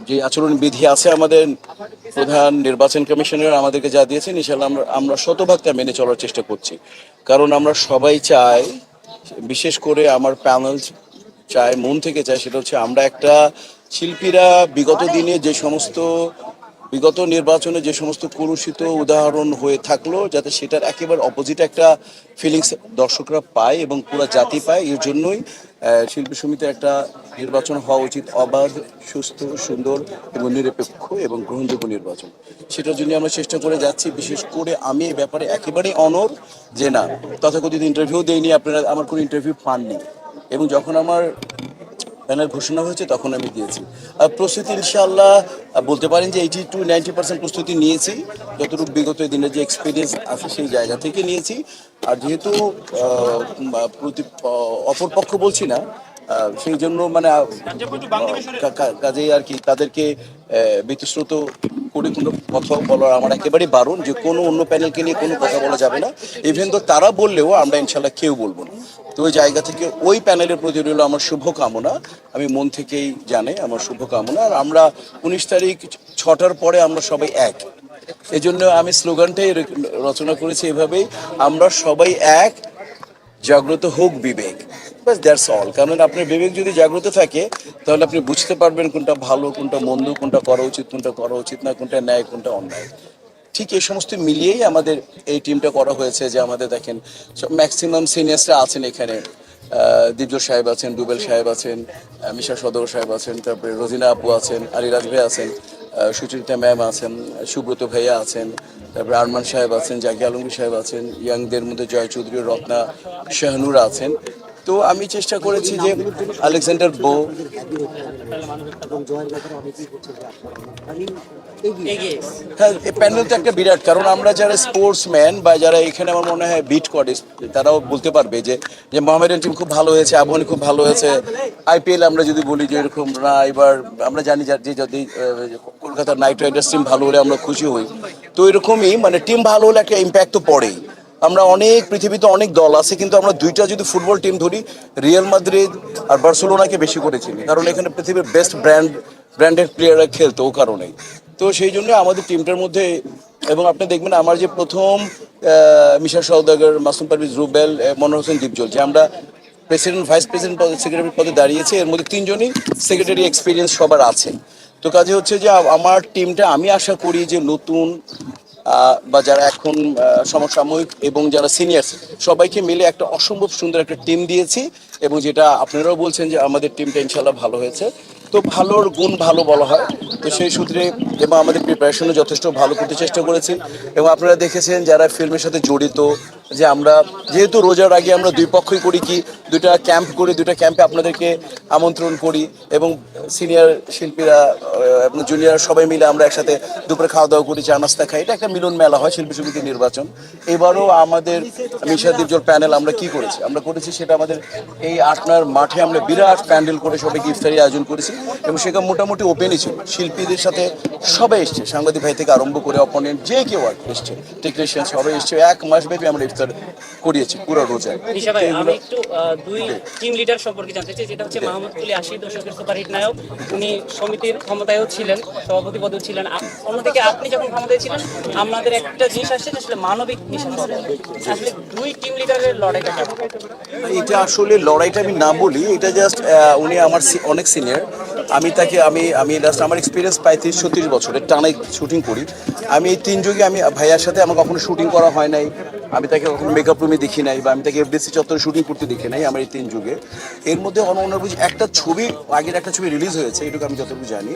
যে আচরণবিধি আছে আমাদের প্রধান নির্বাচন কমিশনার আমাদেরকে যা দিয়েছেন, ইনশাআল্লাহ আমরা শতভাগ তা মেনে চলার চেষ্টা করছি। কারণ আমরা সবাই চাই, বিশেষ করে আমার প্যানেল চায়, মন থেকে চায়, সেটা হচ্ছে আমরা একটা শিল্পীরা বিগত দিনে যে সমস্ত বিগত নির্বাচনে যে সমস্ত কুরুষিত উদাহরণ হয়ে থাকলো, যাতে সেটার একেবারে অপোজিট একটা ফিলিংস দর্শকরা পায় এবং পুরো জাতি পায়। এর জন্যই শিল্পী সমিতির একটা নির্বাচন হওয়া উচিত অবাধ, সুস্থ, সুন্দর এবং নিরপেক্ষ এবং গ্রহণযোগ্য নির্বাচন। সেটার জন্য আমরা চেষ্টা করে যাচ্ছি। বিশেষ করে আমি এই ব্যাপারে একেবারেই অনড় যে না, তথাকথিত ইন্টারভিউ দেইনি, আপনারা আমার কোনো ইন্টারভিউ পাননি, এবং যখন আমার প্যানেল ঘোষণা হয়েছে তখন আমি দিয়েছি। আর প্রস্তুতি ইনশাআল্লাহ বলতে পারেন যে 80 to 90% প্রস্তুতি নিয়েছি, যতটুকু বিগত দিনের যে এক্সপিরিয়েন্স আছে সেই জায়গা থেকে নিয়েছি। আর যেহেতু অপরপক্ষ বলছি না, সেই জন্য মানে কাজেই আর কি তাদেরকে বিতশ্রুত করে কোনো কথা বলার আমার একেবারেই বারণ, যে কোনো অন্য প্যানেলকে নিয়ে কোনো কথা বলা যাবে না। ইভেন তো তারা বললেও আমরা ইনশাল্লাহ কেউ বলবো না। তো ওই জায়গা থেকে ওই প্যানেলের প্রতি রইল আমার শুভকামনা। আমি মন থেকেই জানে আমার শুভকামনা। আর আমরা 19 তারিখ 6টার পরে আমরা সবাই এক। এই জন্য আমি স্লোগানটাই রচনা করেছি এভাবেই, আমরা সবাই এক, জাগ্রত হোক বিবেক। বাস দ্যাটস অল। কারণ আপনার বিবেক যদি জাগ্রত থাকে, তাহলে আপনি বুঝতে পারবেন কোনটা ভালো, কোনটা মন্দ, কোনটা করা উচিত, কোনটা করা উচিত না, কোনটা ন্যায়, কোনটা অন্যায়। ঠিক এই সমস্ত মিলিয়েই আমাদের এই টিমটা করা হয়েছে। যে আমাদের দেখেন ম্যাক্সিমাম সিনিয়র্সরা আছেন এখানে। দীপজোর সাহেব আছেন, ডুবেল সাহেব আছেন, মিশা সদর সাহেব আছেন, তারপরে রোজিনা আপু আছেন, আলিরাজ ভাই আছেন, সুচরিতা ম্যাম আছেন, সুব্রত ভাইয়া আছেন, তারপরে আরমান সাহেব আছেন, জাকি আলমগীর সাহেব আছেন, ইয়াংদের মধ্যে জয় চৌধুরী, রত্না, শাহনুরা আছেন। তো আমি চেষ্টা করেছি যে আলেকজান্ডার বো, হ্যাঁ, এই প্যানেলটা একটা বিরাট। কারণ আমরা যারা স্পোর্টসম্যান বা যারা এখানে আমার মনে হয় বিট করে, তারাও বলতে পারবে যে যে মোহামেডান টিম খুব ভালো হয়েছে, আবহানী খুব ভালো হয়েছে। আইপিএল আমরা যদি বলি যে এরকম না, এবার আমরা জানি যে যদি কলকাতা নাইট রাইডার্স টিম ভালো হলে আমরা খুশি হই। তো এরকমই মানে টিম ভালো হলে একটা ইম্প্যাক্ট তো পড়েই। আমরা অনেক, পৃথিবীতে অনেক দল আছে, কিন্তু আমরা দুইটা যদি ফুটবল টিম ধরি, রিয়াল মাদ্রিদ আর বার্সেলোনাকে বেশি করে চিনি, কারণ এখানে পৃথিবীর বেস্ট ব্র্যান্ডেড প্লেয়াররা খেলতো ও কারণেই। তো সেই জন্য আমাদের টিমটার মধ্যে, এবং আপনি দেখবেন আমার যে প্রথম মিশা সওদাগর, মাসুম পারভেজ রুবেল, মনোহর হোসেন দীপজল, যে আমরা প্রেসিডেন্ট, ভাইস প্রেসিডেন্ট পদে, সেক্রেটারি পদে দাঁড়িয়েছে, এর মধ্যে 3জনই সেক্রেটারি এক্সপিরিয়েন্স সবার আছে। তো কাজে হচ্ছে যে আমার টিমটা, আমি আশা করি যে নতুন বা যারা এখন সমসাময়িক এবং যারা সিনিয়র্স, সবাইকে মিলে একটা অসম্ভব সুন্দর একটা টিম দিয়েছি। এবং যেটা আপনারাও বলছেন যে আমাদের টিমটা ইনশাল্লাহ ভালো হয়েছে। তো ভালোর গুণ ভালো বলা হয়। তো সেই সূত্রে এবং আমাদের প্রিপারেশনও যথেষ্ট ভালো করতে চেষ্টা করেছি। এবং আপনারা দেখেছেন যারা ফিল্মের সাথে জড়িত, যে আমরা যেহেতু রোজার আগে আমরা দুই পক্ষই করি কি, দুইটা ক্যাম্প করি, দুইটা ক্যাম্পে আপনাদেরকে আমন্ত্রণ করি, এবং সিনিয়র শিল্পীরা এবং জুনিয়র সবাই মিলে আমরা একসাথে দুপুরে খাওয়া দাওয়া করি, চা নাস্তা খাই। এটা একটা মিলন মেলা হয় শিল্পী সমিতির নির্বাচন। এবারও আমাদের মিশা দীপজল প্যানেল আমরা কি করেছি, আমরা করেছি সেটা আমাদের এই আটনার মাঠে আমরা বিরাট প্যান্ডেল করে সবাইকে ইফতারি আয়োজন করেছি। এবং সেটা মোটামুটি ওপেনই ছিল, শিল্পীদের সাথে সবাই এসছে, সাংবাদিক ভাই থেকে আরম্ভ করে অপোনেন্ট যে কেউ আর এসছে, টেকনিশিয়ান সবাই এসছে। 1 মাস ব্যাপী আমরা ইফতার করিয়েছি পুরো রোজায়। আমি একটু দুই টিম লিডার সম্পর্কে জানতে চাই, যেটা হচ্ছে মাহমুদ কুলি, 80 দশকের সুপারহিট নায়ক। উনি সমিতির ক্ষমতায়ও ছিলেন, সভাপতি পদেও ছিলেন। অন্যদিকে আপনি যখন ক্ষমতায় ছিলেন, আমাদের একটা জিনিস আসছে যে আসলে মানবিক মিশন। আসলে দুই টিম লিডারের লড়াইটা কেমন? এটা আসলে লড়াইটা আমি না বলি, এটা জাস্ট উনি আমার অনেক সিনিয়র। আমি তাকে আমি লাস্ট আমার এক্সপিরিয়েন্স প্রায় 30-36 বছরের টানা শুটিং করি। আমি এই 3 যুগে আমি ভাইয়ার সাথে আমার কখনো শুটিং করা হয় নাই, আমি তাকে কখনো মেকআপ রুমে দেখি নাই, বা আমি তাকে এফডিসি চত্বরে শুটিং করতে দেখি নাই আমার এই 3 যুগে। এর মধ্যে একটা ছবি, আগের একটা ছবি রিলিজ হয়েছে, এটুকু আমি যতটুকু জানি।